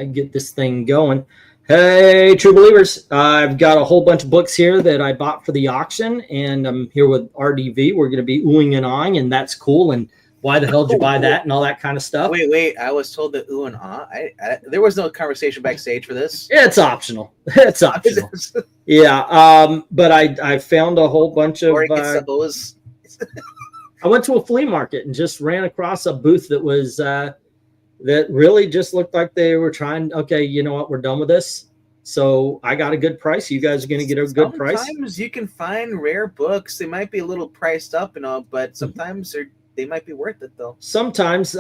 Get this thing going. Hey, true believers. I've got a whole bunch of books here that I bought for the auction, and I'm here with RDV. We're going to be oohing and ahhing, and that's cool. And why the hell did you buy that and all that kind of stuff? Wait. I was told that ooh and ah. There was no conversation backstage for this. It's optional. It's optional. But I found a whole bunch of. I went to a flea market and just ran across a booth that was that really just looked like they were trying. Okay, you know what? We're done with this. So I got a good price. You guys are going to get a good price. Sometimes you can find rare books. They might be a little priced up and all, but sometimes they might be worth it though. Sometimes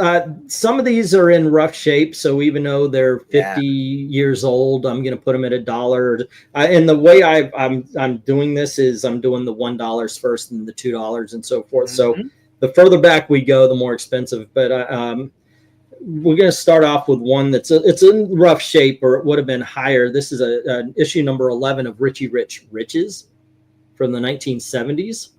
some of these are in rough shape. So even though they're 50 years old, I'm going to put them at $1. And the way I'm doing this is I'm doing the $1 first and the $2 and so forth. So the further back we go, the more expensive. But we're going to start off with one it's in rough shape, or it would have been higher. This is an issue number 11 of Richie Rich Riches from the 1970s.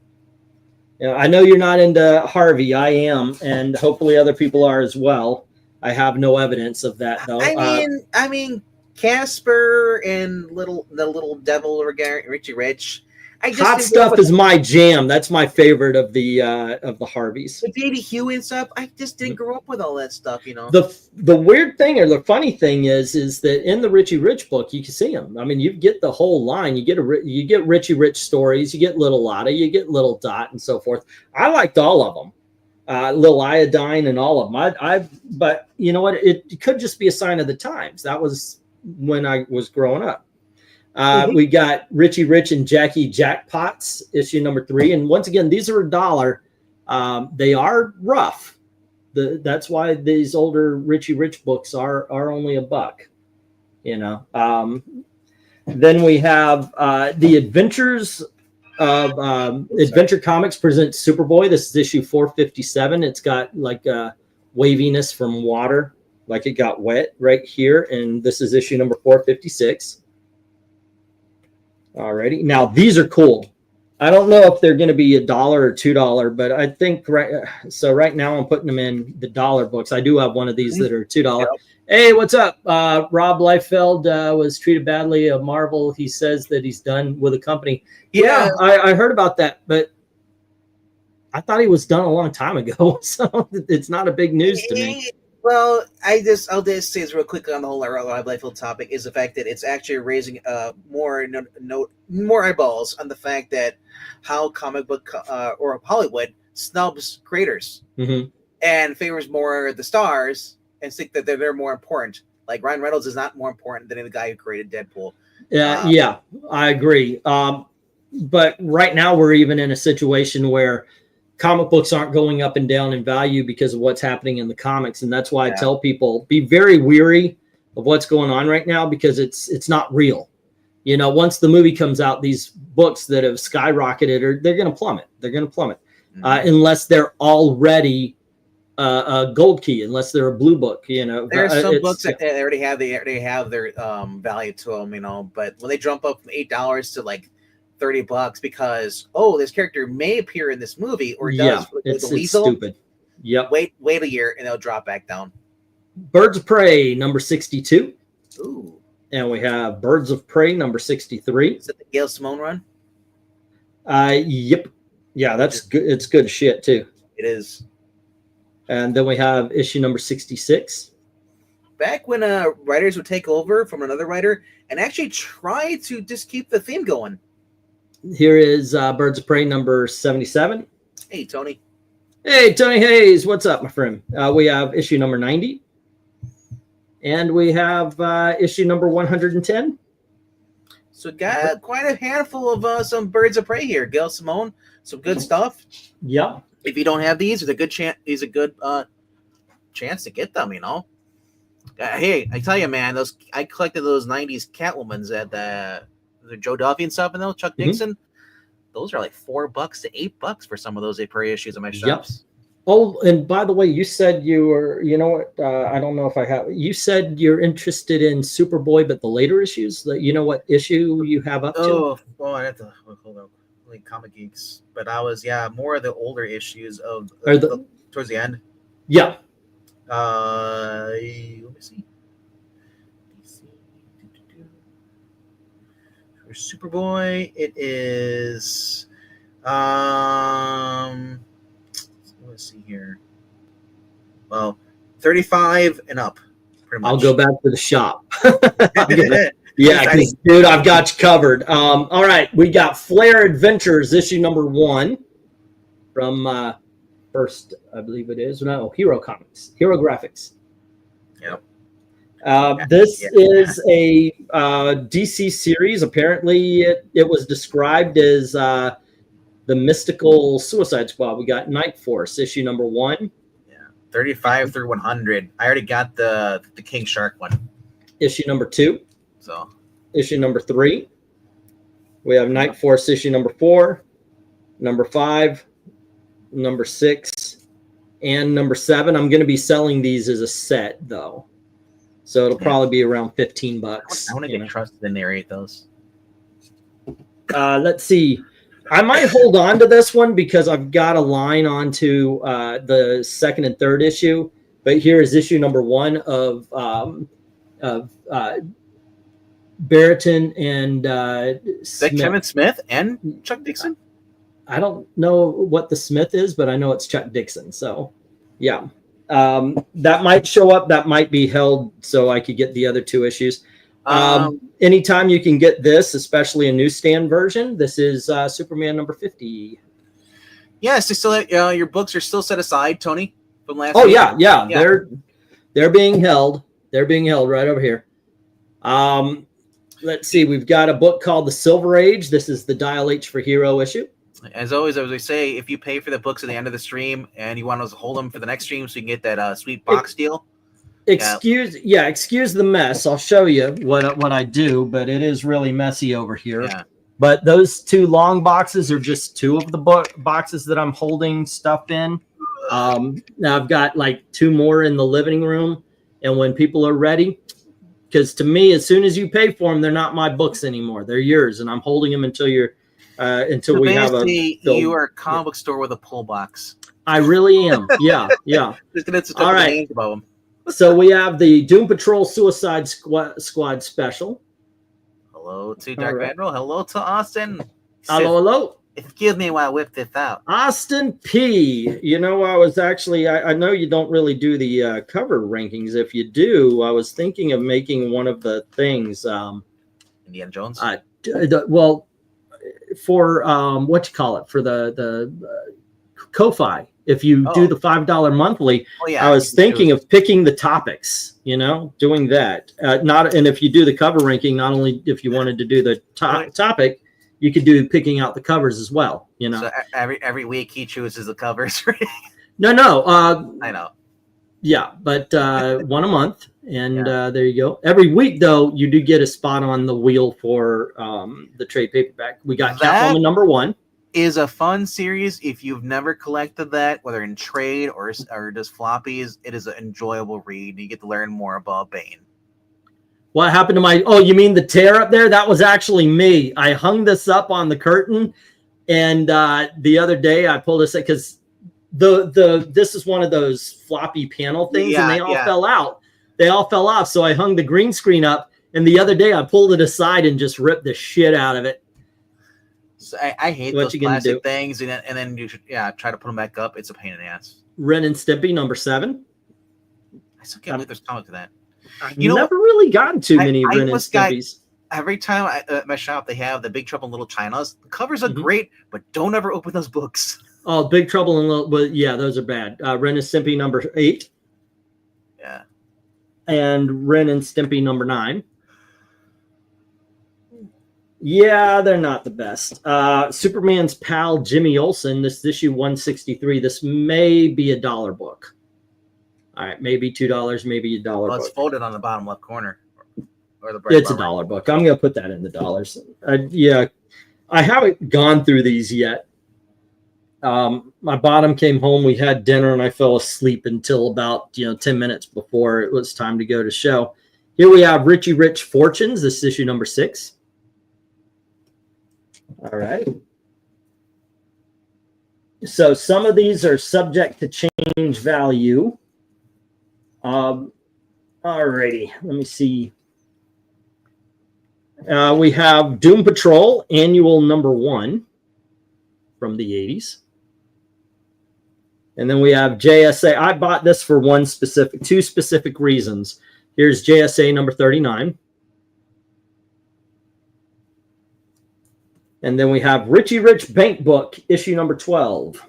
I know you're not into Harvey. I am, and hopefully other people are as well. I have no evidence of that, though. I mean, Casper and the little devil Richie Rich. Hot Stuff is my jam. That's my favorite of the Harveys. The J.D. Hugh and stuff. I just didn't grow up with all that stuff, you know. The weird thing, or the funny thing, is that in the Richie Rich book, you can see them. I mean, you get the whole line. You get Richie Rich stories. You get Little Lotta. You get Little Dot, and so forth. I liked all of them. Little Iodine and all of them. But you know what? It could just be a sign of the times. That was when I was growing up. We got Richie Rich and Jackie Jackpots, issue number 3. And once again, these are $1. They are rough. That's why these older Richie Rich books are only $1. You know. Then we have the Adventures of Adventure Comics presents Superboy. This is issue 457. It's got like waviness from water, like it got wet right here. And this is issue number 456. Alrighty. Now these are cool. I don't know if they're going to be $1 or $2, but I think right now I'm putting them in the dollar books. I do have one of these that are $2. Yep. Hey, what's up? Rob Liefeld was treated badly of Marvel. He says that he's done with the company. Yeah, I heard about that, but I thought he was done a long time ago. So it's not a big news to me. Well, I'll just say this real quickly on the whole Rob Liefeld topic is the fact that it's actually raising more eyeballs on the fact that how comic book or Hollywood snubs creators and favors more the stars and think that they're more important. Like Ryan Reynolds is not more important than the guy who created Deadpool. Yeah, I agree. But right now we're even in a situation where comic books aren't going up and down in value because of what's happening in the comics. And that's why I tell people, be very weary of what's going on right now, because it's not real. You know, once the movie comes out, these books that have skyrocketed, they're going to plummet. They're going to plummet unless they're already a gold key, unless they're a blue book. You know, there are some books that they already have their value to them. You know, but when they jump up from $8 to like $30 because this character may appear in this movie or does it's stupid. Yep. Wait a year and they'll drop back down. Birds of Prey number 62. Ooh. And we have Birds of Prey number 63. Is that the Gail Simone run? Yep. Yeah, that's good. It's good shit too. It is. And then we have issue number 66. Back when writers would take over from another writer and actually try to just keep the theme going. Here is Birds of Prey number 77. Hey, Tony. Hey, Tony Hayes. What's up, my friend? We have issue number 90. And we have issue number 110. So got quite a handful of some Birds of Prey here. Gail Simone, some good stuff. Yep. If you don't have these, there's a good chance. Is a good chance to get them. You know. Hey, I tell you, man, I collected those '90s Catwomans at the Joe Duffy and stuff, and those Chuck Dixon. Those are like $4 to $8 for some of those Prey issues in my shops. Oh, and by the way, you said you were, you know what? I don't know if I have. You said you're interested in Superboy, but the later issues. You know what issue you have up to? Oh, I have to hold up. Like Comic Geeks, but I was more of the older issues of towards the end. Yeah. Let me see. For Superboy, it is. Let's see here. Well, 35 and up. Pretty much. I'll go back to the shop. Yeah, because dude, I've got you covered. All right, we got Flair Adventures issue number 1 from first, I believe it is. No, Hero Comics, Hero Graphics. Yep. This is a DC series. Apparently, it was described as the mystical Suicide Squad. We got Night Force issue number 1. 35 through 100. I already got the King Shark one. Issue number 2. So issue number 3. We have Night Force issue number 4, number 5, number 6, and number 7. I'm going to be selling these as a set though, so it'll probably be around $15. I want to get Trusted to narrate those. Let's see. I might hold on to this one because I've got a line onto the 2nd and 3rd issue. But here is issue number 1 of Barrington and Smith. Kevin Smith and Chuck Dixon? I don't know what the Smith is, but I know it's Chuck Dixon. So, yeah. That might show up. That might be held so I could get the other 2 issues. Anytime you can get this, especially a newsstand version, this is Superman number 50. Yes, they still your books are still set aside, Tony, from last week. Yeah. They're being held. They're being held right over here. Let's see. We've got a book called The Silver Age. This is the Dial H for Hero issue. As always, as we say, if you pay for the books at the end of the stream and you want us to hold them for the next stream so you can get that sweet box deal. Excuse the mess. I'll show you what I do, but it is really messy over here. Yeah. But those 2 long boxes are just 2 of the boxes that I'm holding stuff in. Now I've got like 2 more in the living room, and when people are ready, because to me, as soon as you pay for them, they're not my books anymore. They're yours, and I'm holding them until we have a. You are a comic book store with a pull box. I really am. Yeah. All right. Above them. So we have the Doom Patrol Suicide Squad special. Hello to Dark Admiral. Hello to Austin. Hello. Excuse me while I whip this out. Austin P. You know, I was actually, I know you don't really do the cover rankings. If you do, I was thinking of making one of the things. Indiana Jones? Well, for what you call it? For the Ko-Fi. If you do the $5 monthly, I was thinking of picking the topics, doing that. And if you do the cover ranking, not only if you wanted to do the topic, you could do picking out the covers as well. So every week he chooses the covers. No. I know. Yeah, but one a month, and there you go. Every week, though, you do get a spot on the wheel for the trade paperback. We got Catwoman number 1. Is a fun series. If you've never collected that, whether in trade or just floppies, it is an enjoyable read. You get to learn more about Bane. What happened to my? Oh, you mean the tear up there? That was actually me. I hung this up on the curtain, and the other day I pulled this because this is one of those floppy panel things, and they all fell out. They all fell off. So I hung the green screen up, and the other day I pulled it aside and just ripped the shit out of it. So I hate those plastic things, and then you try to put them back up. It's a pain in the ass. Ren and Stimpy number 7. I still can't believe there's comic to that. I've never really gotten too many Ren and Stimpys. Every time at my shop, they have the Big Trouble in Little China's. The covers are great, but don't ever open those books. Oh, Big Trouble in Little, but those are bad. Ren and Stimpy number 8. Yeah. And Ren and Stimpy number 9. Yeah, they're not the best. Superman's pal Jimmy Olsen. This issue 163. This may be a $1 book. All right, maybe $2, maybe a $1. It's folded on the bottom left corner. It's a $1 book. I'm going to put that in the dollars. I haven't gone through these yet. My bottom came home. We had dinner, and I fell asleep until about 10 minutes before it was time to go to show. Here we have Richie Rich Fortunes. This is issue number 6. All right. So some of these are subject to change value. All righty. Let me see. We have Doom Patrol Annual number 1 from the 80s. And then we have JSA. I bought this for two specific reasons. Here's JSA number 39. And then we have Richie Rich Bank Book, issue number 12.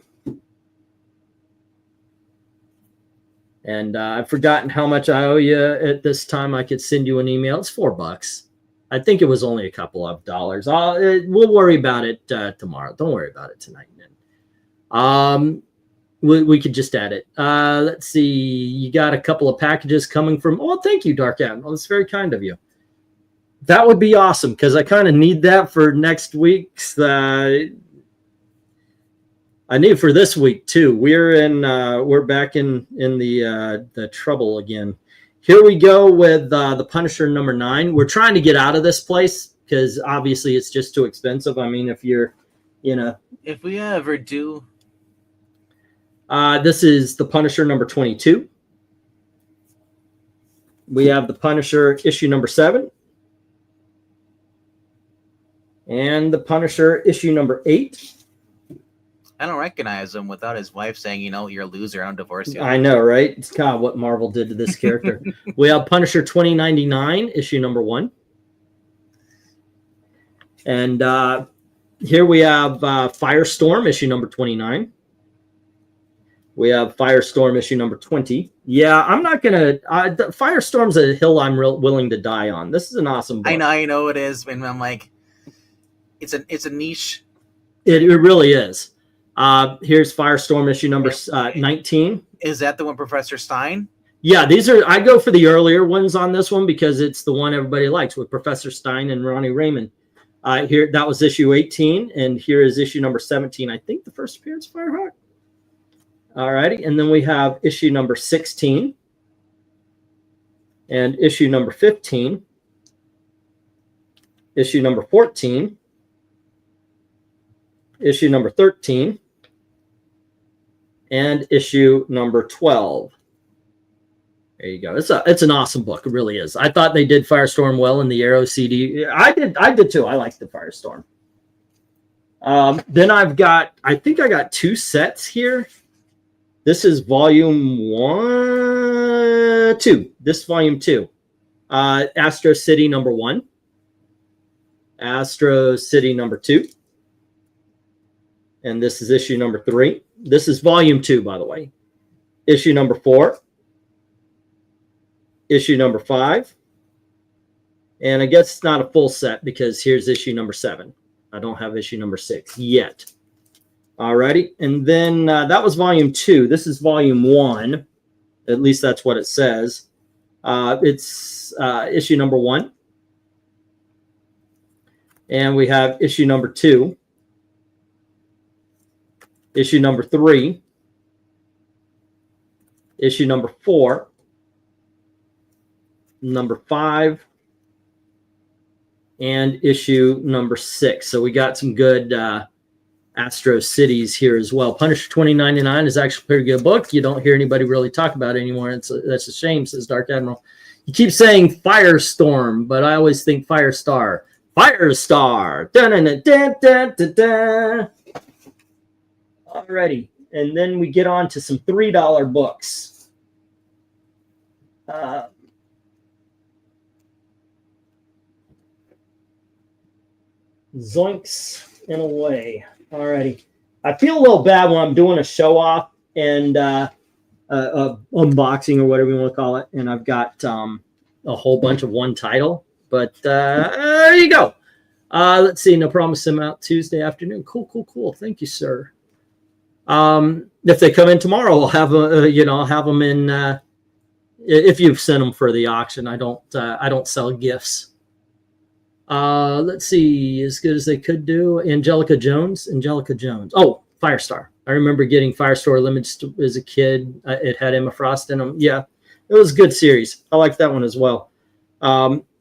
And I've forgotten how much I owe you at this time. I could send you an email. It's $4. I think it was only a couple of dollars. We'll worry about it tomorrow. Don't worry about it tonight. We could just add it. Let's see. You got a couple of packages coming from. Oh, thank you, Dark Admiral. That's very kind of you. That would be awesome because I kind of need that for next week's. I need for this week too. We're back in the trouble again. Here we go with the Punisher number 9. We're trying to get out of this place because obviously it's just too expensive. I mean, if you're, if we ever do. This is the Punisher number 22. We have the Punisher issue number 7. And the Punisher issue number 8. I don't recognize him without his wife saying, you're a loser, I'm divorced you. I know, right? It's kind of what Marvel did to this character. We have Punisher 2099, issue number 1. And here we have Firestorm, issue number 29. We have Firestorm, issue number 20. Yeah, I'm not going to... Firestorm's a hill I'm willing to die on. This is an awesome book. I know it is, and I'm like... It's a niche. It really is. Here's Firestorm issue number 19. Is that the one Professor Stein? Yeah, I go for the earlier ones on this one because it's the one everybody likes with Professor Stein and Ronnie Raymond. Here, that was issue 18, and here is issue number 17. I think the first appearance of Firehawk. All righty, and then we have issue number 16 and issue number 15, issue number 14, issue number 13, and issue number 12. There you go. It's an awesome book. It really is. I thought they did Firestorm well in the Arrow CD. I did too. I liked the Firestorm. Then I think I got 2 sets here. This is volume 2. This volume 2. Astro City number 1. Astro City number 2. And this is issue number 3. This is volume 2, by the way. Issue number 4. Issue number 5. And I guess it's not a full set because here's issue number 7. I don't have issue number 6 yet. Alrighty. And then that was volume 2. This is volume 1. At least that's what it says. It's issue number 1. And we have issue number 2. Issue number 3. Issue number 4. Number 5. And issue number 6. So we got some good Astro Cities here as well. Punisher 2099 is actually a pretty good book. You don't hear anybody really talk about it anymore. That's a shame, says Dark Admiral. You keep saying Firestorm, but I always think Firestar. Firestar. Dun-dun-dun-dun-dun-dun. Alrighty. And then we get on to some $3 books. Zoinks in a way. Alrighty. I feel a little bad when I'm doing a show off and unboxing or whatever you want to call it, and I've got a whole bunch of one title. But there you go. Let's see. No Promise them out Tuesday afternoon. Cool. Thank you, sir. If they come in tomorrow, I'll have I'll have them in. If you've sent them for the auction, I don't sell gifts. Let's see, as good as they could do. Angelica Jones. Oh, Firestar. I remember getting Firestar Limited as a kid. It had Emma Frost in them. Yeah, it was a good series. I like that one as well.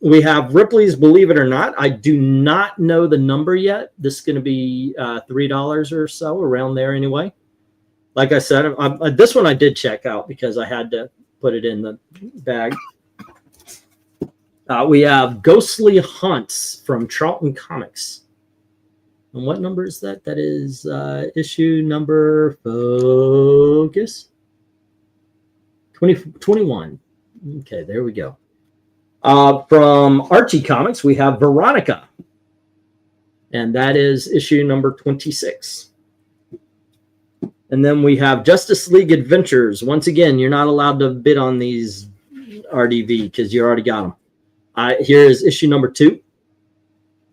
We have Ripley's Believe It or Not. I do not know the number yet. This is going to be $3 or so, around there anyway. Like I said, this one I did check out because I had to put it in the bag. We have Ghostly Hunts from Charlton Comics. And what number is that? That is issue number, focus, 21. Okay, there we go. From Archie Comics, we have Veronica. And that is issue number 26. And then we have Justice League Adventures. Once again, you're not allowed to bid on these RDV because you already got them. Here is issue number 2.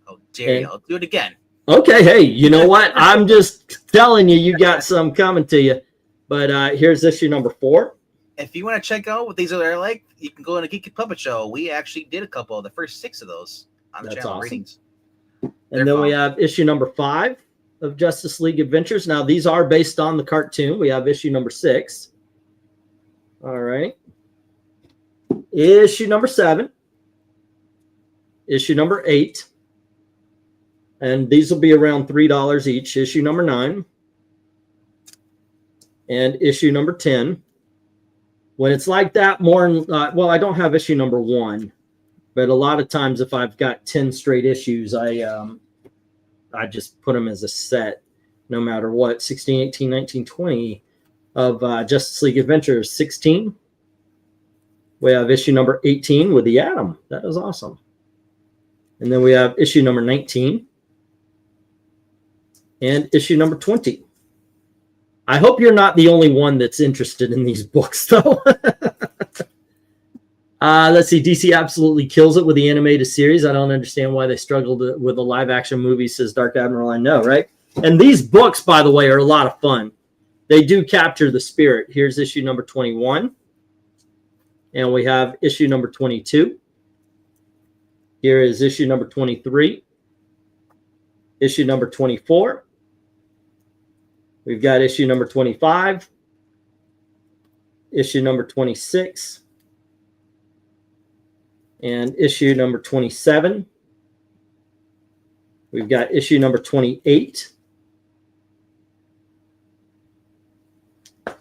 Oh, dare you. I'll do it again. Okay, hey, you know what? I'm just telling you, you got some coming to you. But here's issue number 4. If you want to check out what these are like, you can go on a Geeky Puppet Show. We actually did a couple of the first 6 of those on the channel. Awesome. Readings. And then we have issue number 5 of Justice League Adventures. Now, these are based on the cartoon. We have issue number 6. All right. Issue number 7. Issue number 8. And these will be around $3 each. Issue number 9. And issue number 10. When it's like that, well, I don't have issue number 1. But a lot of times if I've got 10 straight issues, I just put them as a set, no matter what. 16, 18, 19, 20 of Justice League Adventures. 16. We have issue number 18 with the Atom. That is awesome. And then we have issue number 19. And issue number 20. I hope you're not the only one that's interested in these books, though. Let's see. DC absolutely kills it with the animated series. I don't understand why they struggled with a live-action movie, says Dark Admiral. I know, right? And these books, by the way, are a lot of fun. They do capture the spirit. Here's issue number 21. And we have issue number 22. Here is issue number 23. Issue number 24. We've got issue number 25. Issue number 26. And issue number 27. We've got issue number 28.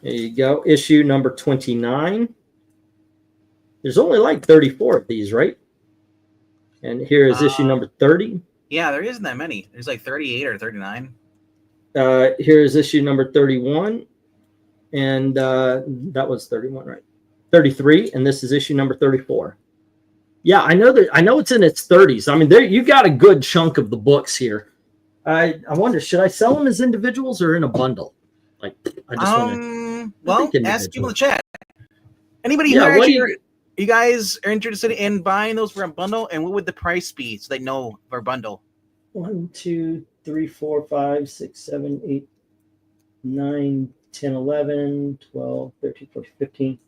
There you go. Issue number 29. There's only like 34 of these, right? And here is issue number 30. Yeah, there isn't that many. There's like 38 or 39. Here is issue number 31. And that was 31, right? 33. And this is issue number 34. Yeah, I know it's in its 30s. I mean, you got a good chunk of the books here. I wonder, should I sell them as individuals or in a bundle? Like, I just want to. Well, ask people in the chat. Anybody here? You guys are interested in buying those for a bundle, and what would the price be so they know for a bundle? 1, 2, 3, 4, 5, 6, 7, 8, 9, 10, 11, 12, 13, 14, 15,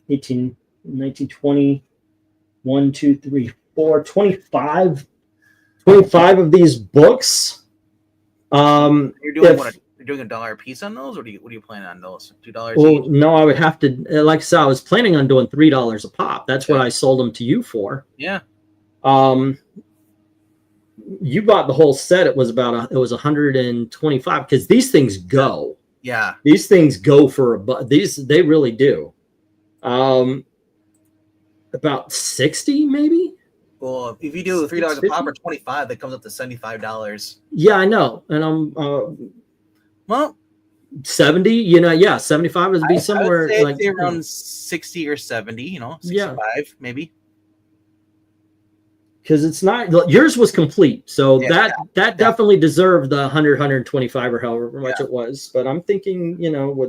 18, 19, 20. 1, 2, 3, 4, 25 of these books. You're doing $1 a piece on those, or what are you planning on those? $2 well, each? No, I would have to, like I said, I was planning on doing $3 a pop. That's what I sold them to you for. Yeah. You bought the whole set. It was $125 because these things go. Yeah. These things go for they really do. About 60, maybe. Well, if you do $3 a pop or 25, that comes up to $75. Yeah, I know, and I'm well 70. You know, yeah, 75 would be somewhere I would say like around 60 or 70. 65 maybe. Because it's not yours was complete, so that definitely deserved the 100, 125 or however much it was. But I'm thinking,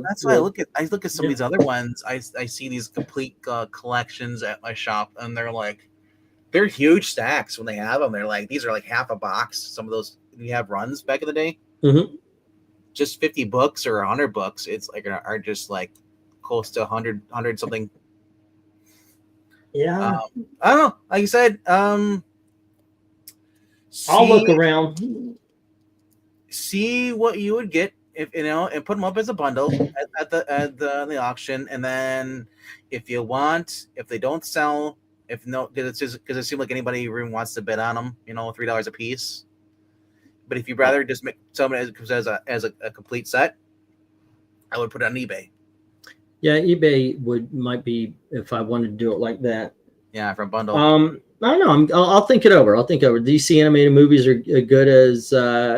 that's why I look at some of these other ones. I see these complete collections at my shop, and they're huge stacks when they have them. They're like, these are like half a box. Some of those we have runs back in the day, just 50 books or 100 books. It's like are just like close to 100 something. Yeah, I don't know. Like you said, I'll look around, see what you would get if and put them up as a bundle at the auction, and then if they don't sell, because it seems like anybody really wants to bid on them, $3 a piece. But if you'd rather just make something as a complete set, I would put it on eBay. Yeah, eBay might be if I wanted to do it like that. Yeah, from bundle. I don't know. I'll think it over. I'll think over. DC animated movies are good as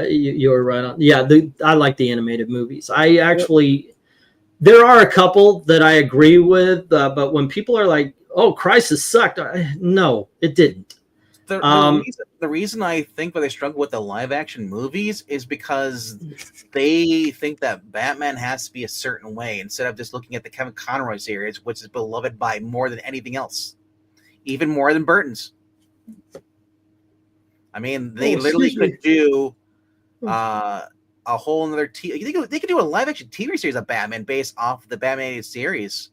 you were right on. Yeah, I like the animated movies. I actually, there are a couple that I agree with, but when people are like, "Oh, Crisis sucked," no, it didn't. The reason I think why they struggle with the live action movies is because they think that Batman has to be a certain way instead of just looking at the Kevin Conroy series, which is beloved by more than anything else, even more than Burton's. I mean, they literally could do a whole another they could do a live action TV series of Batman based off the Batman series.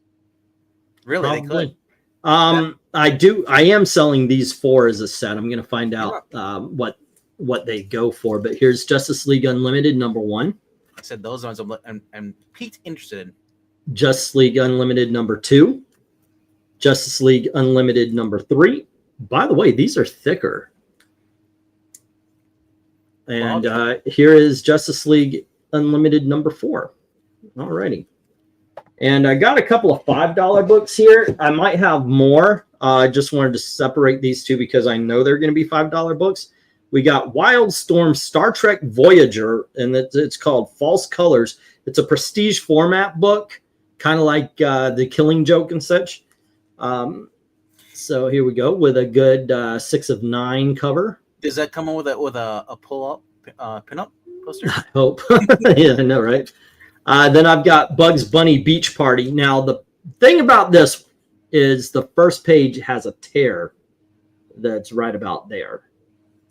Really, Probably. they could. I am selling these 4 as a set. I'm going to find out what they go for. But here's Justice League Unlimited #1. I said those ones I'm peaked interested in. Justice League Unlimited #2. Justice League Unlimited #3. By the way, these are thicker. And here is Justice League Unlimited #4. Alrighty. And I got a couple of $5 books here. I might have more. I just wanted to separate these two because I know they're going to be $5 books. We got Wildstorm Star Trek Voyager, and it's called False Colors. It's a prestige format book, kind of like The Killing Joke and such. So here we go with a good 6 of 9 cover. Does that come with a pull-up pin-up poster? I hope. Yeah, I know, right? Then I've got Bugs Bunny Beach Party. Now, the thing about this is the first page has a tear that's right about there.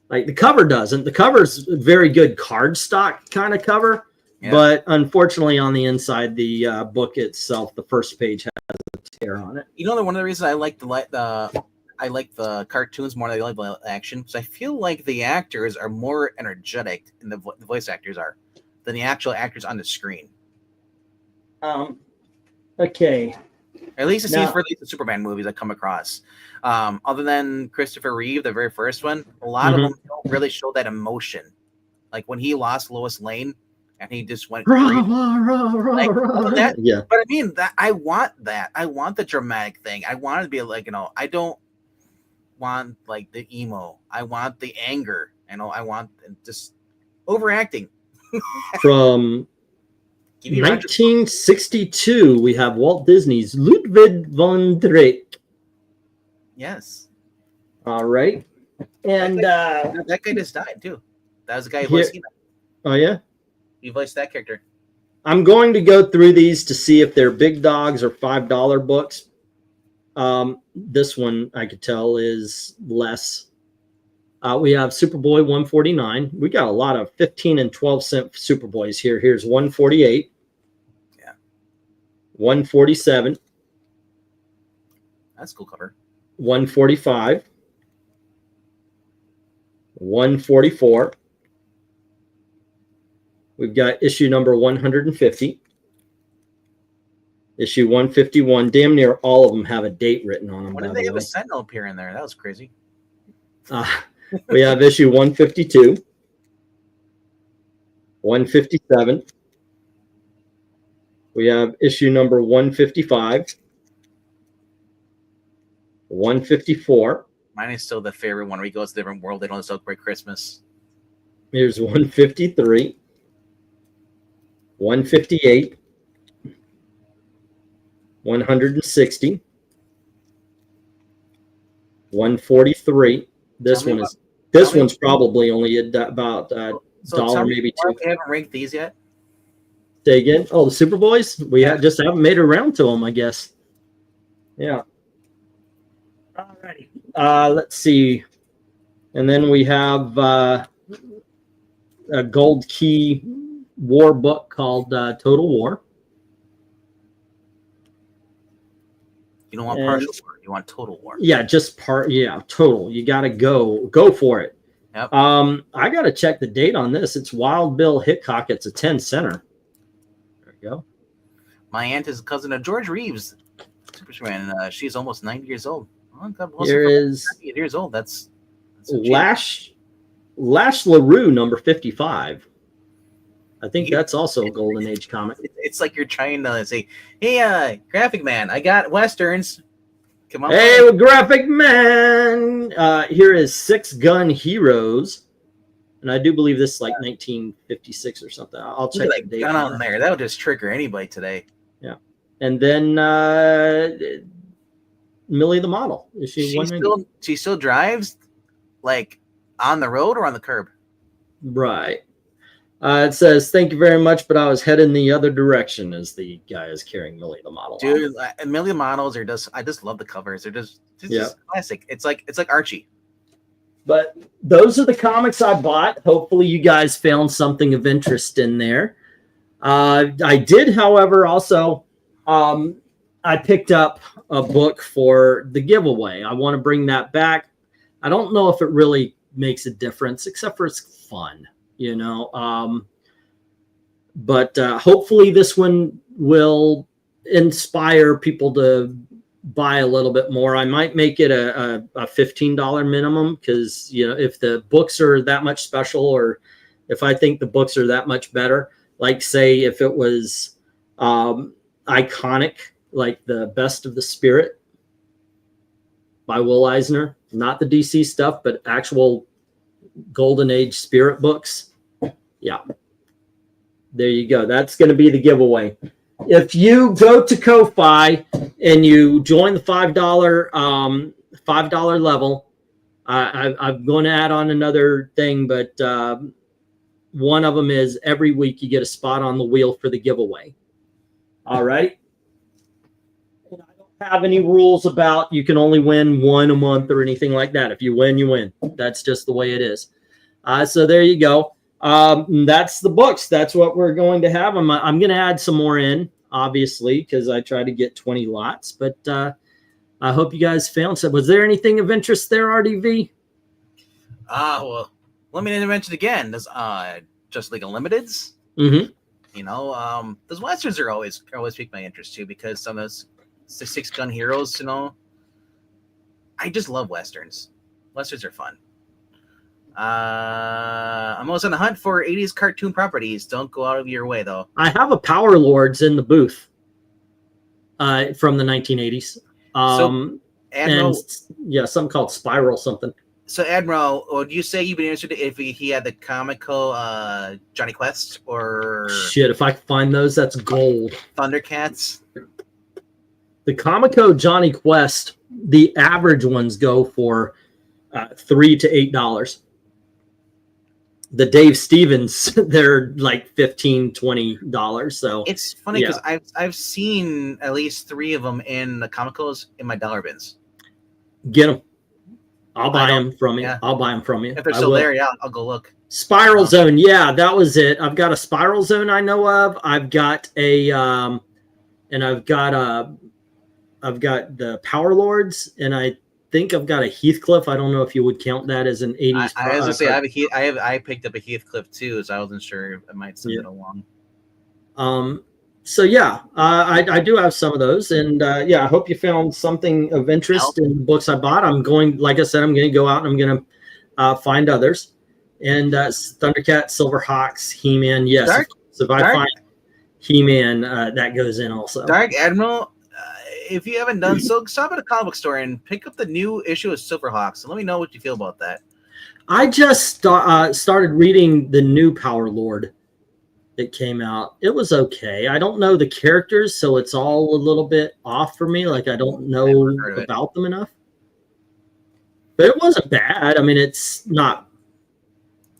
Like the cover doesn't. The cover's a very good cardstock kind of cover, but unfortunately on the inside, the book itself, the first page has a tear on it. You know, one of the reasons I like the cartoons more than I like the action, because I feel like the actors are more energetic, and the voice actors are, than the actual actors on the screen. Okay. At least it seems for the Superman movies I come across. Other than Christopher Reeve, the very first one, a lot of them don't really show that emotion. Like when he lost Lois Lane and he just went crazy. Yeah. But I mean, I want that. I want the dramatic thing. I want it to be like, I don't want like the emo. I want the anger. I want just overacting. From 1962, we have Walt Disney's Ludwig von Drake. Yes. All right. And that guy just died too. That was the guy who voiced him. Oh, yeah? He voiced that character. I'm going to go through these to see if they're big dogs or $5 books. This one, I could tell, is less. We have Superboy 149. We got a lot of 15 and 12 cent Superboys here. Here's 148. Yeah. 147. That's a cool cover. 145. 144. We've got issue number 150. Issue 151. Damn near all of them have a date written on them. When did they have a Sentinel appear in there? That was crazy. We have issue 152, 157. We have issue number 155, 154. Mine is still the favorite one where he goes to a different world. They don't celebrate Christmas. Here's 153, 158, 160, 143. This one's probably only about $1, maybe $2. We haven't ranked these yet. Say again? Oh, the Superboys? We just haven't made it around to them, I guess. Yeah. Alrighty. Let's see. And then we have a Gold Key war book called Total War. You don't want partial war. You want total war. Yeah, just total. You got to go for it. Yep. I got to check the date on this. It's Wild Bill Hickok. It's a 10 center. There you go. My aunt is a cousin of George Reeves, Superman. She's almost 90 years old. Here is 90 years old. That's Lash LaRue number 55. I think that's also a Golden Age comic. It's like you're trying to say, "Hey, Graphic Man, I got westerns. Come on. Hey, Graphic Man. Here is Six Gun Heroes, and I do believe this is like 1956 or something. I'll check Look the at date. that gun on there. That would just trigger anybody today. Yeah, and then Millie the model. Is she still drives like on the road or on the curb? Right. It says, "Thank you very much, but I was heading the other direction." As the guy is carrying Millie the model. Dude, Millie the models are just. I just love the covers. They're just classic. It's like Archie. But those are the comics I bought. Hopefully, you guys found something of interest in there. I did, however, also I picked up a book for the giveaway. I want to bring that back. I don't know if it really makes a difference, except for it's fun, you know. But hopefully this one will inspire people to buy a little bit more. I might make it a $15 minimum, because, you know, if the books are that much special, or if I think the books are that much better, like say if it was iconic, like the Best of the Spirit by Will Eisner, not the DC stuff, but actual Golden Age Spirit books. Yeah. There you go. That's going to be the giveaway. If you go to Ko-Fi and you join the $5 level, I'm going to add on another thing, but one of them is every week you get a spot on the wheel for the giveaway. All right. And I don't have any rules about you can only win one a month or anything like that. If you win, you win. That's just the way it is. So there you go. That's the books. That's what we're going to have. I'm going to add some more in, obviously, because I try to get 20 lots. But I hope you guys found some. Was there anything of interest there, RDV? Well, let me mention again. There's Just League Unlimiteds. Mm-hmm. You know, those westerns are always pique my interest too, because some of those Six Gun Heroes. You know, I just love westerns. Westerns are fun. I'm always on the hunt for 80s cartoon properties. Don't go out of your way, though. I have a Power Lords in the booth from the 1980s. Admiral, and yeah, something called Spiral something. So, Admiral, would you say you'd be interested if he had the comical Johnny Quest or shit? If I find those, that's gold. Thundercats. The Comico Johnny Quest, the average ones go for $3 to $8. The Dave Stevens, they're like $15, $20. So it's funny because I've seen at least 3 of them in the Comicos in my dollar bins. Get them. I'll buy them from you. Yeah. I'll buy them from you. If they're still there, yeah, I'll go look. Spiral Zone, yeah, that was it. I've got a Spiral Zone I know of. I've got a, and I've got the Power Lords, and I think I've got a Heathcliff. I don't know if you would count that as an 80s. I was gonna say I picked up a Heathcliff too, so I wasn't sure if I might send it along. So yeah, I do have some of those, and yeah, I hope you found something of interest in the books I bought. I'm going, like I said, I'm going to go out and I'm going to find others, and Thundercat, Silverhawks, He-Man. Yes, if I find He-Man, that goes in also. Dark Admiral. If you haven't done so, stop at a comic book store and pick up the new issue of Silverhawks, and let me know what you feel about that. I just started reading the new Power Lord that came out. It was okay. I don't know the characters, so it's all a little bit off for me. Like I don't know about them enough. But it wasn't bad. I mean, it's not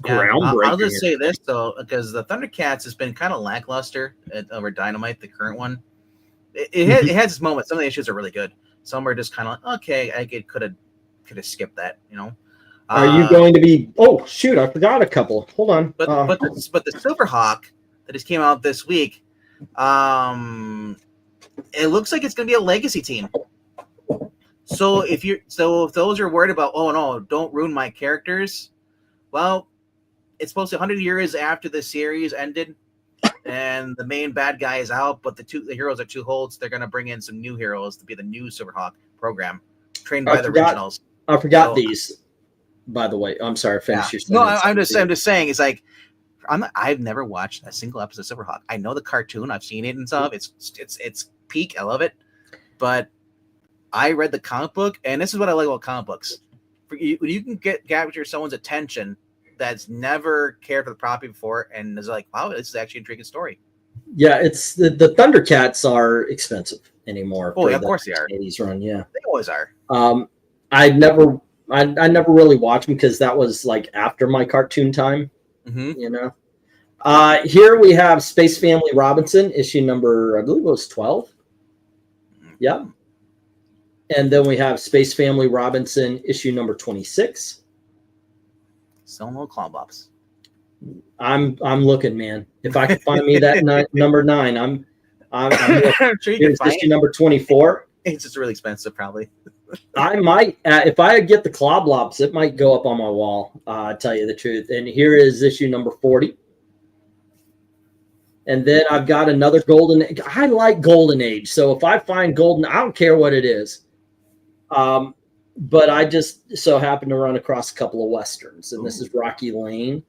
groundbreaking. I'll just say this though, because the Thundercats has been kind of lackluster over Dynamite, the current one. It has its moments. Some of the issues are really good. Some are just kind of like, okay, I could have skipped that, you know. Are you going to be? Oh shoot, I forgot a couple. Hold on. But the Silverhawk that just came out this week, it looks like it's going to be a legacy team. So if those are worried about, oh no, don't ruin my characters, well, it's supposed to 100 years after the series ended. And the main bad guy is out, but the heroes are too old, so they're going to bring in some new heroes to be the new Silverhawk program, trained by the originals. I forgot these, by the way. I'm sorry, finish your sentence. No, I'm just saying, it's like I've never watched a single episode of Silverhawk. I know the cartoon, I've seen it and stuff. It's peak, I love it, but I read the comic book, and this is what I like about comic books. When you can capture someone's attention that's never cared for the property before, and is like, wow, this is actually an intriguing story. Yeah, it's the Thundercats are expensive anymore. Oh, yeah, of course they are. 80s run, yeah. They always are. I never really watched them because that was like after my cartoon time, you know. Here we have Space Family Robinson, issue number, I believe it was 12. Yeah. And then we have Space Family Robinson, issue number 26. Still no Clown Bops. I'm looking, man. If I can find me that number 9, I'm sure you can find issue number 24. It's just really expensive, probably. I might, if I get the Cloblops, it might go up on my wall. Tell you the truth. And here is issue number 40. And then I've got another Golden. I like Golden Age, so if I find Golden, I don't care what it is. But I just so happen to run across a couple of Westerns, and this is Rocky Lane,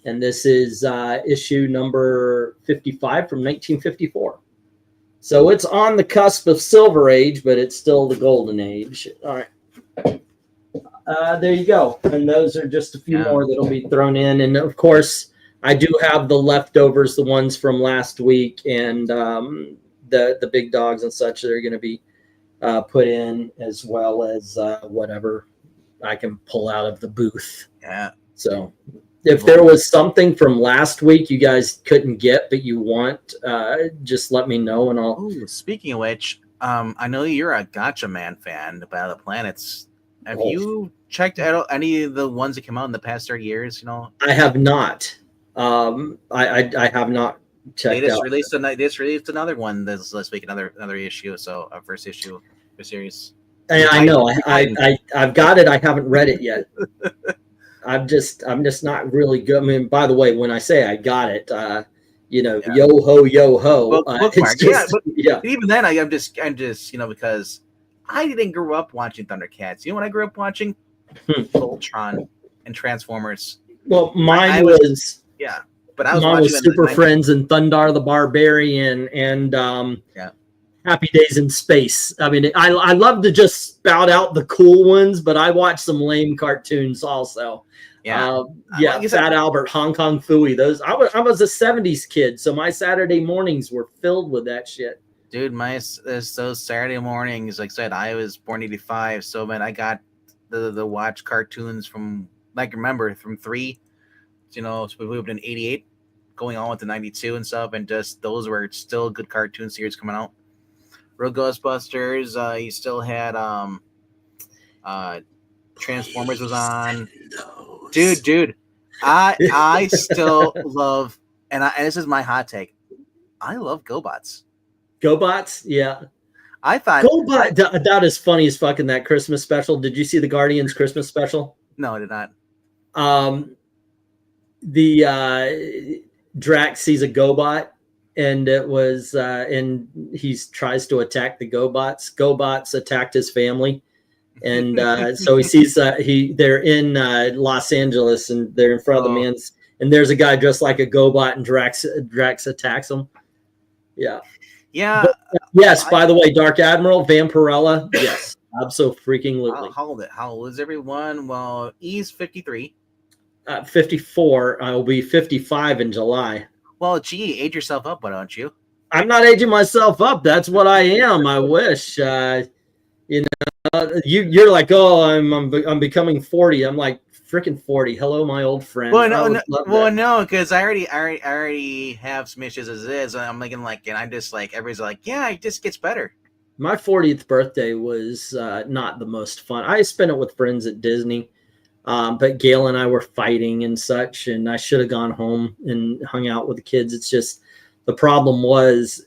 and this is issue number 55 from 1954. So it's on the cusp of Silver Age, but it's still the Golden Age. All right. There you go. And those are just a few more that'll be thrown in. And, of course, I do have the leftovers, the ones from last week, and the big dogs and such that are going to be put in, as well as whatever I can pull out of the booth. Yeah. So if there was something from last week you guys couldn't get but you want, just let me know and I'll. Ooh, speaking of which, I know you're a Gotcha Man fan, the Battle of the Planets. Have you checked out any of the ones that came out in the past 30 years? You know, I have not. I have not checked they just out. They just released another one this week, another issue. So a first issue of the series. And I know I've got it. I haven't read it yet. I'm just not really good. I mean, by the way, when I say I got it, yo ho. Well, yeah. Even then, I'm just because I didn't grow up watching Thundercats. You know what I grew up watching? Voltron and Transformers. Well, mine was but I was mine watching was Super Friends and Thundar the Barbarian and Happy Days in Space. I mean, I love to just spout out the cool ones, but I watch some lame cartoons also. Fat Albert, Hong Kong Phooey. Those I was a 70s kid, so my Saturday mornings were filled with that shit. Dude, those Saturday mornings, like I said, I was born 85, so man, I got the watch cartoons from, like, remember, from 3, so we moved in 88, going on with the 92 and stuff, and just those were still good cartoon series coming out. Real Ghostbusters, you still had Transformers was on. Dude, I still love, and this is my hot take, I love GoBots. GoBots, yeah. I thought GoBot that is funny as fuck in that Christmas special. Did you see the Guardians Christmas special? No, I did not. The Drax sees a GoBot, and it was and he tries to attack the GoBots. GoBots attacked his family. And so he sees they're in Los Angeles, and they're in front of the man's, and there's a guy dressed like a GoBot, and Drax attacks him. Yeah. But, yes. By the way, Dark Admiral Vampirella. Yes, absolutely. How old is everyone? Well, he's 53. 54. I will be 55 in July. Well, gee, age yourself up, why don't you? I'm not aging myself up. That's what I am. I wish. You're like, oh, I'm becoming 40. I'm like, freaking 40. Hello, my old friend. No, because I already have some issues as is. I'm thinking like, and I'm just like, everybody's like, yeah, it just gets better. My 40th birthday was not the most fun. I spent it with friends at Disney, but Gail and I were fighting and such, and I should have gone home and hung out with the kids. It's just, the problem was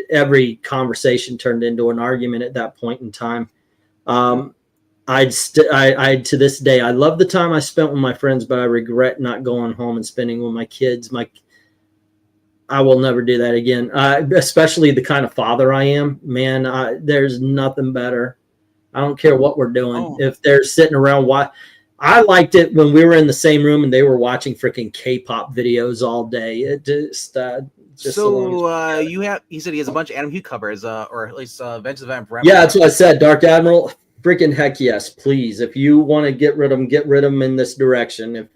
every conversation turned into an argument at that point in time. I to this day, I love the time I spent with my friends, but I regret not going home and spending with my kids. I will never do that again. Especially the kind of father I am, man. There's nothing better. I don't care what we're doing. If they're sitting around, I liked it when we were in the same room and they were watching freaking K-pop videos all day. It just Just so long as he said he has a bunch of Adam Hugh covers, or at least Adventures of Adam. Yeah, that's what I said. Dark Admiral, freaking heck yes, please. If you want to get rid of them in this direction. If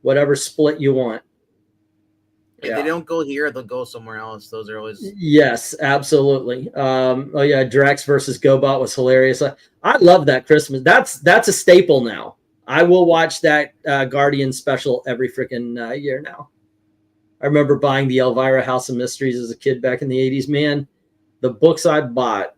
whatever split you want. If they don't go here, they'll go somewhere else. Those are always yes, absolutely. Oh yeah, Drax versus GoBot was hilarious. I love that Christmas. That's a staple now. I will watch that Guardian special every freaking year now. I remember buying the Elvira House of Mysteries as a kid back in the 80s. Man, the books I bought,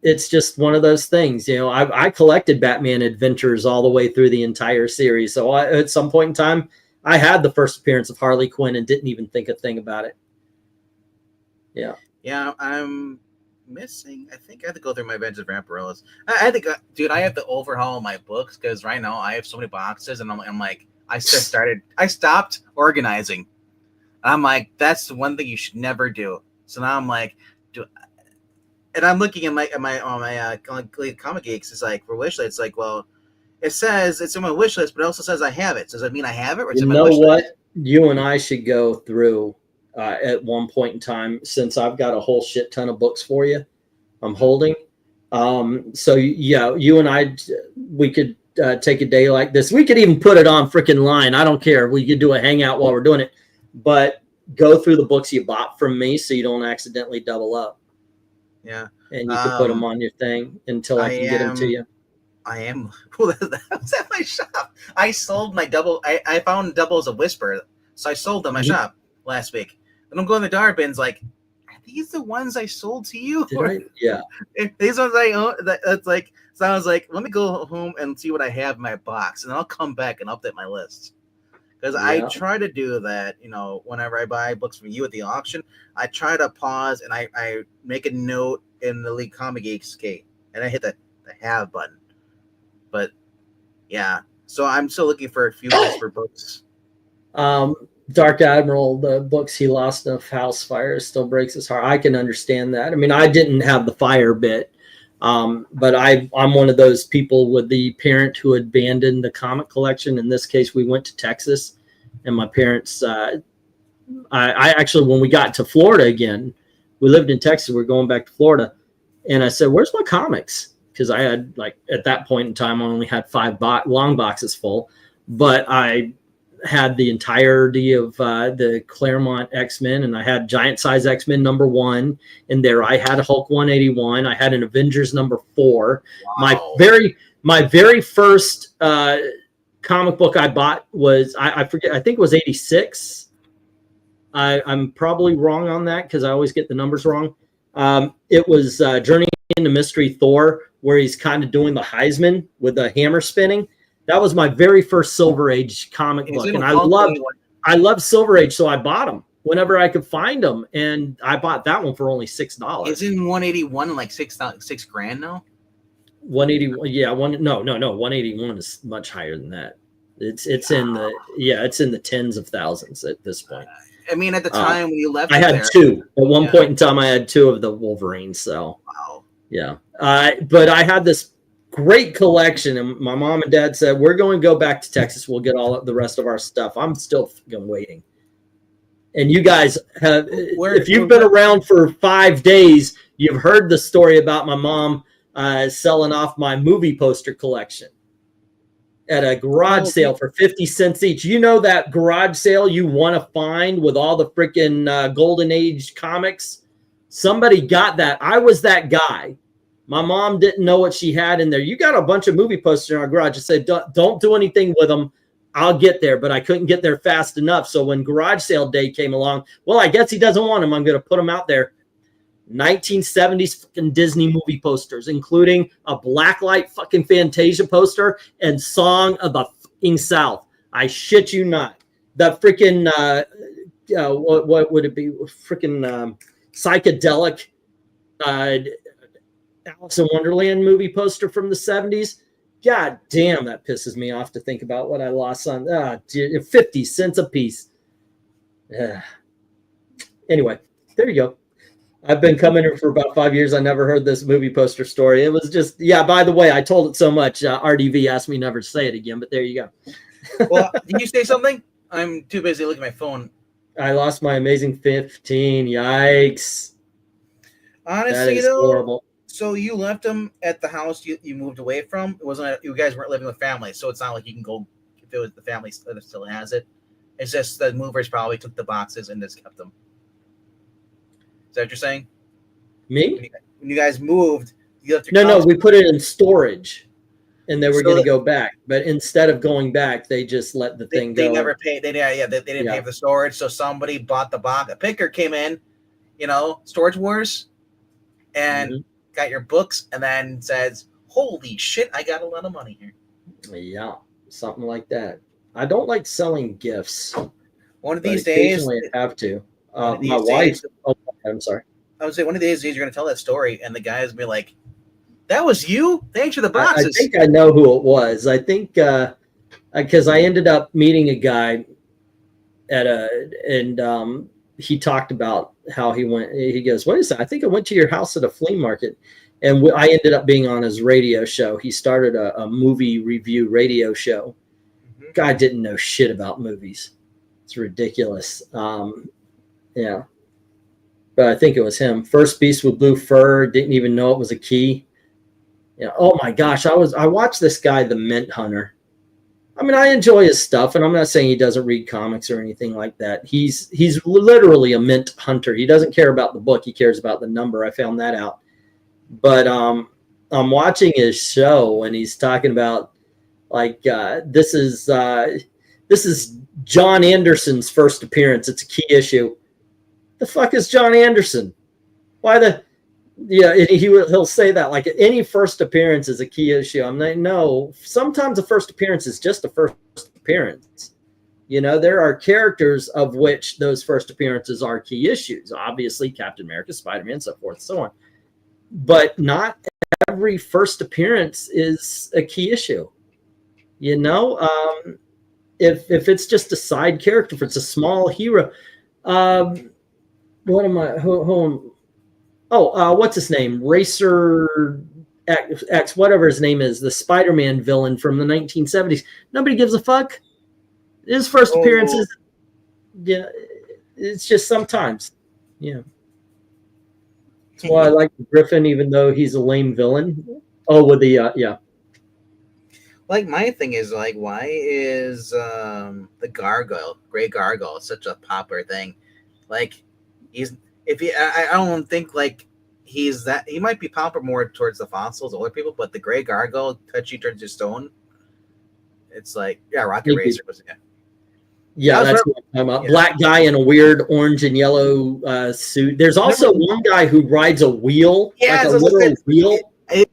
it's just one of those things. I collected Batman Adventures all the way through the entire series. So at some point in time, I had the first appearance of Harley Quinn and didn't even think a thing about it. Yeah. Yeah, I'm missing. I think I have to go through my Adventures of Vampirellas. I think, dude, I have to overhaul my books because right now I have so many boxes, and I'm like, I stopped organizing. I'm like, that's the one thing you should never do. So now I'm like, and I'm looking at my Comic Geeks. It's like for wish list. It's like, well, it says it's in my wish list, but it also says I have it. So does that mean I have it? Or it's in my wish list? You and I should go through at one point in time, since I've got a whole shit ton of books for you. I'm holding. So yeah, you and I, we could take a day like this. We could even put it on freaking line. I don't care. We could do a hangout while we're doing it, but go through the books you bought from me so you don't accidentally double up. Yeah. And you can put them on your thing until I can get them to you. I am. That was at my shop. I sold my double. I found doubles of Whisper, so I sold them at my shop last week. And I'm going to the dollar bins like, are these the ones I sold to you? Yeah. These ones I own. That's like, so I was like, let me go home and see what I have in my box, and I'll come back and update my list. Because I try to do that, whenever I buy books from you at the auction, I try to pause and I make a note in the League Comic Geeks key, and I hit the have button. But yeah, so I'm still looking for a few Whisper books. Dark Admiral, the books he lost in a house fire still breaks his heart. I can understand that. I mean, I didn't have the fire bit, but I'm one of those people with the parent who abandoned the comic collection. In this case, we went to Texas, and my parents, I actually, when we got to Florida again, we lived in Texas, we're going back to Florida, and I said, where's my comics? Because I had, at that point in time, I only had 5 long boxes full, but I had the entirety of the Claremont X-Men, and I had Giant Size X-Men #1 in there. I had a Hulk 181. I had an Avengers #4. Wow. My very first comic book I bought was, I forget, I think it was 86. I'm probably wrong on that because I always get the numbers wrong. It was Journey into Mystery Thor, where he's kind of doing the Heisman with the hammer spinning. That was my very first Silver Age comic book, and I loved Silver Age, so I bought them whenever I could find them, and I bought that one for only $6. Isn't 181 like $6,000 now? 181, yeah. 181 is much higher than that. It's in the tens of thousands at this point. I mean, at the time when you left, I had 2. At one point in time, I had 2 of the Wolverines. So, wow. Yeah. But I had this great collection, and my mom and dad said, we're going to go back to Texas. We'll get all of the rest of our stuff. I'm still waiting. And you guys have, if you've been around for 5 days, you've heard the story about my mom selling off my movie poster collection at a garage sale for 50 cents each. You know that garage sale you want to find with all the freaking Golden Age comics? Somebody got that. I was that guy. My mom didn't know what she had in there. You got a bunch of movie posters in our garage. I said, don't do anything with them. I'll get there. But I couldn't get there fast enough. So when garage sale day came along, well, I guess he doesn't want them. I'm going to put them out there. 1970s fucking Disney movie posters, including a blacklight fucking Fantasia poster and Song of the fucking South. I shit you not. The freaking, what would it be? Freaking psychedelic Alice in Wonderland movie poster from the 70s. God damn, that pisses me off to think about what I lost on 50 cents a piece. Anyway, there you go. I've been coming here for about 5 years. I never heard this movie poster story. It was just, by the way, I told it so much. RDV asked me never to say it again, but there you go. Well, did you say something? I'm too busy looking at my phone. I lost my Amazing 15. Yikes. That Honestly, is though, horrible. so you left him at the house you moved away from. It wasn't you guys weren't living with family, so it's not like you can go if it was the family that still has it. It's just the movers probably took the boxes and just kept them. Is that what you're saying? Me? When you guys moved, you left your No, couch. we put it in storage and they were So going to that- go back. But instead of going back, they just let the thing They go. never paid. They didn't pay for the storage. So somebody bought the box. A picker came in, Storage Wars, and got your books, and then says, "Holy shit, I got a lot of money here." Yeah, something like that. I don't like selling gifts. One of But these days, occasionally I have to. one of My these wife. days- Oh, I'm sorry. I would say one of these days you're going to tell that story, and the guys be like, "That was you? Thanks for the I boxes." think I know who it was. I think because I ended up meeting a guy and he talked about how he went. He goes, "What is that?" I think I went to your house at a flea market, and I ended up being on his radio show. He started a movie review radio show. Mhm. Guy didn't know shit about movies. It's ridiculous. Yeah. But I think it was him. First Beast with Blue Fur. Didn't even know it was a key. Yeah. Oh my gosh. I watched this guy, The Mint Hunter. I mean, I enjoy his stuff, and I'm not saying he doesn't read comics or anything like that. He's literally a mint hunter. He doesn't care about the book. He cares about the number. I found that out. But I'm watching his show, and he's talking about like this is John Anderson's first appearance. It's a key issue. The fuck is John Anderson? Why the? Yeah, he'll say that like any first appearance is a key issue. I'm like, no. Sometimes a first appearance is just a first appearance. There are characters of which those first appearances are key issues. Obviously, Captain America, Spider-Man, so forth, so on. But not every first appearance is a key issue. If it's just a side character, if it's a small hero. What am I? What's his name? Racer X, whatever his name is, the Spider-Man villain from the 1970s. Nobody gives a fuck. His first appearances, yeah, it's just sometimes, yeah. That's why I like Griffin, even though he's a lame villain. Oh, with the yeah. Like my thing is like, why is the Gray Gargoyle, such a popular thing? Like, I don't think like he's that. He might be popular more towards the fossils, older people, but the Gray Gargoyle, touchy turns to stone. It's like Rocket Racer was yeah. Yeah, that's what I'm talking about. Yeah. Black guy in a weird orange and yellow suit. There's also one guy who rides a wheel, like a literal wheel.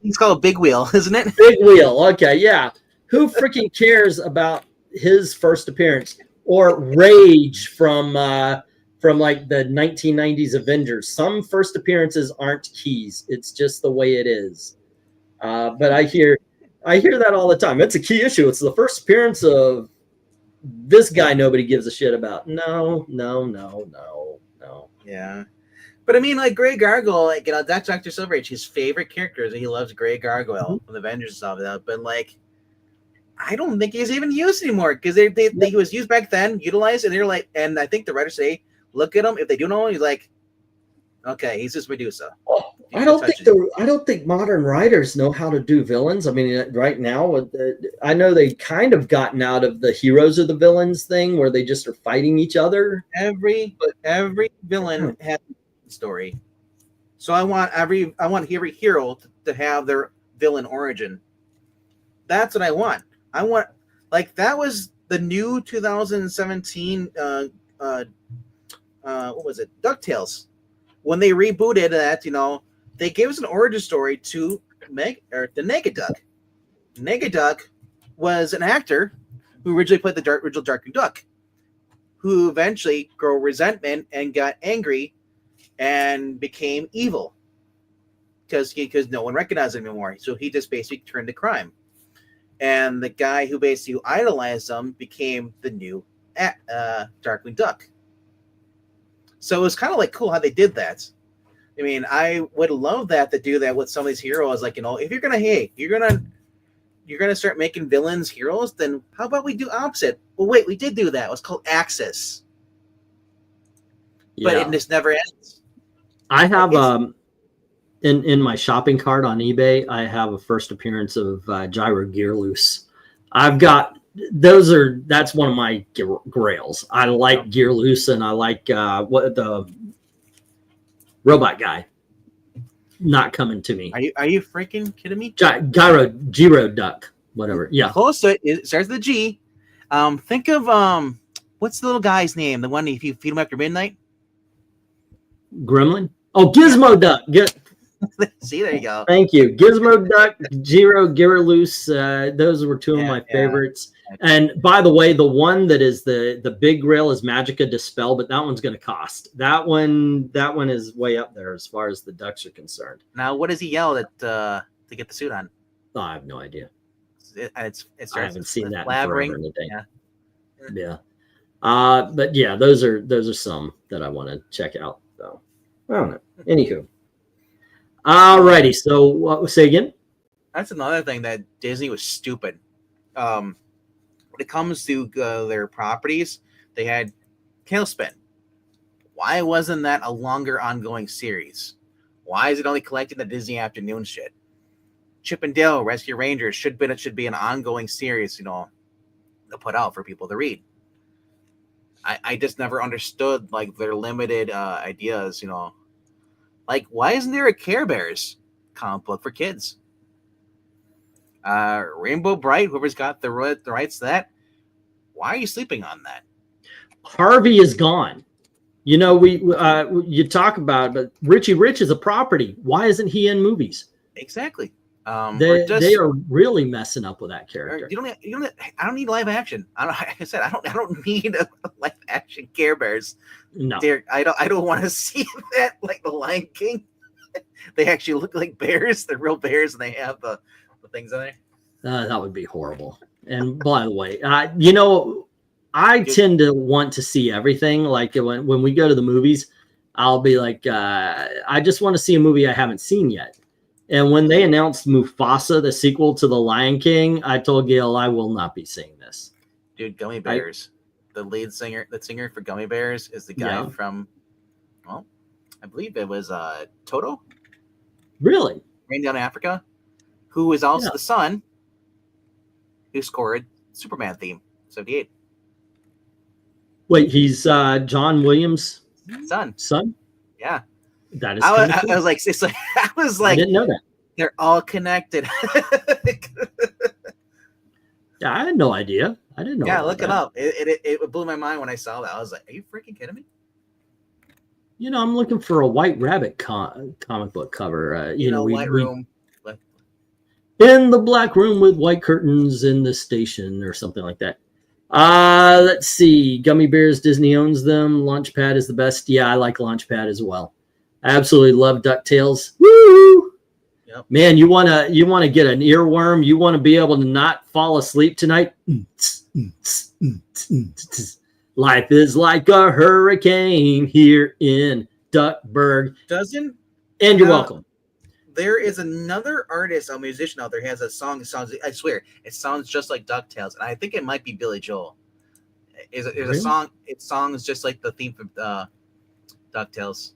He's called a Big Wheel, isn't it? Big Wheel. Okay, yeah. Who freaking cares about his first appearance or Rage from like the 1990s Avengers? Some first appearances aren't keys. It's just the way it is. But I hear that all the time. It's a key issue. It's the first appearance of this guy nobody gives a shit about. No. Yeah. But I mean, like Gray Gargoyle, like that's Dr. Silver Age. His favorite characters, he loves Gray Gargoyle from the Avengers and stuff like that. But like, I don't think he's even used anymore because he was used back then, utilized, and they're like, and I think the writers say, look at him. If they do know him, he's like, okay, he's just Medusa. I don't think modern writers know how to do villains. I mean, right now, I know they kind of gotten out of the heroes of the villains thing where they just are fighting each other. Every villain has a story, so I want every hero to have their villain origin. That's what I want. I want like that was the new 2017. What was it? DuckTales. When they rebooted that, they gave us an origin story to the Negaduck. Negaduck was an actor who originally played the original Darkwing Duck, who eventually grew resentment and got angry and became evil because no one recognized him anymore. So he just basically turned to crime. And the guy who basically idolized him became the new Darkwing Duck. So it was kind of like cool how they did that. I mean, I would love that to do that with some of these heroes. Like, if you're gonna you're gonna start making villains heroes, then how about we do opposite? Well, wait, we did do that. It was called Axis, but it just never ends. I have in my shopping cart on eBay, I have a first appearance of Gyro Gear Loose. I've got that's one of my grails. I like Gear Loose, and I like what the robot guy. Not coming to me. Are you freaking kidding me? Gyro Duck, whatever. Yeah, close to it. It starts with a G. Think of what's the little guy's name? The one if you feed him after midnight. Gremlin. Oh, Gizmo Duck. See, there you go. Thank you, Gizmo Duck, Gyro Gear Loose. Those were two of my favorites. And by the way, the one that is the big grail is Magica Dispel, but that one's going to cost. That one is way up there as far as the ducks are concerned. Now, what does he yell at to get the suit on? Oh, I have no idea. I haven't seen that blabbering. in forever. Yeah. But yeah, those are some that I want to check out. So I don't know. Anywho, alrighty. So say again. That's another thing that Disney was stupid. When it comes to their properties, they had Tailspin. Why wasn't that a longer ongoing series? Why is it only collecting the Disney Afternoon shit? Chip and Dale Rescue Rangers should be an ongoing series, to put out for people to read. I just never understood like their limited ideas, Like, why isn't there a Care Bears comic book for kids? Rainbow Bright, whoever's got the rights to that, why are you sleeping on that? Harvey is gone. You talk about, but Richie Rich is a property. Why isn't he in movies? Exactly. They are really messing up with that character. I don't need live action. Like I said, I don't need a live action Care Bears. No, I don't want to see that like the Lion King. They actually look like bears. They're real bears, and they have the things in there. That would be horrible. And by the way, I tend to want to see everything. Like when we go to the movies, I'll be like, I just want to see a movie I haven't seen yet. And when they announced Mufasa, the sequel to The Lion King, I told Gail I will not be seeing this. Dude, Gummy Bears. The singer for Gummy Bears is the guy from, well, I believe it was Toto. Really? Rain Down Africa, who is also the son who scored Superman theme, 78. Wait, he's John Williams' son? Yeah. That is I cool. was like, I didn't know that. They're all connected. Yeah, I had no idea. I didn't know. Yeah, look it up. It blew my mind when I saw that. I was like, are you freaking kidding me? I'm looking for a White Rabbit comic book cover. White Room. In the black room with white curtains in the station or something like that. Let's see. Gummy Bears, Disney owns them. Launchpad is the best. Yeah, I like Launchpad as well. I absolutely love DuckTales. Woo! Yep. Man, you wanna get an earworm. You want to be able to not fall asleep tonight. Life is like a hurricane here in Duckburg. And you're welcome. There is another artist, a musician out there, who has a song. I swear, it sounds just like DuckTales, and I think it might be Billy Joel. There's a song. Its song is just like the theme from DuckTales.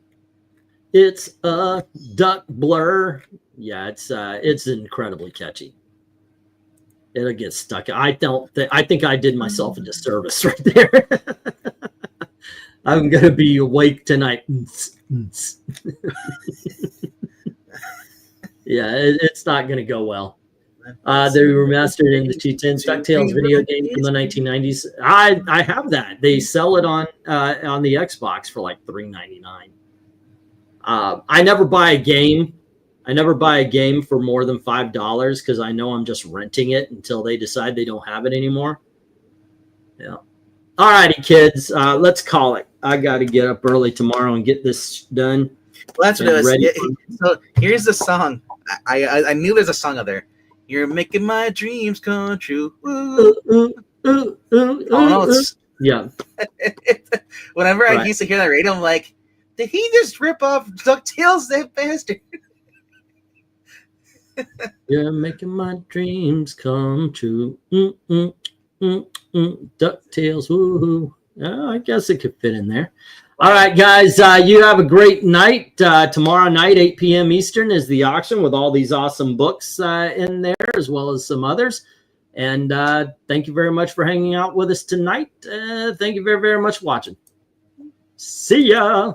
It's a duck blur. Yeah, it's incredibly catchy. It'll get stuck. I think I did myself a disservice right there. I'm gonna be awake tonight. Yeah, it's not gonna go well. They were remastered in the T10 DuckTales video game from the 1990s. I have that. They sell it on the Xbox for like $3.99. I never buy a game. I never buy a game for more than $5 because I know I'm just renting it until they decide they don't have it anymore. Yeah. All righty, kids. Let's call it. I got to get up early tomorrow and get this done. Well, that's what it was. So here's the song. I knew there's a song out there. You're making my dreams come true. Yeah. Whenever I used to hear that radio, I'm like, did he just rip off DuckTales, that bastard? You're making my dreams come true. DuckTales. Woohoo. I guess it could fit in there. All right, guys, you have a great night. Tomorrow night, 8 p.m. Eastern, is the auction with all these awesome books in there, as well as some others. And thank you very much for hanging out with us tonight. Thank you very, very much for watching. See ya.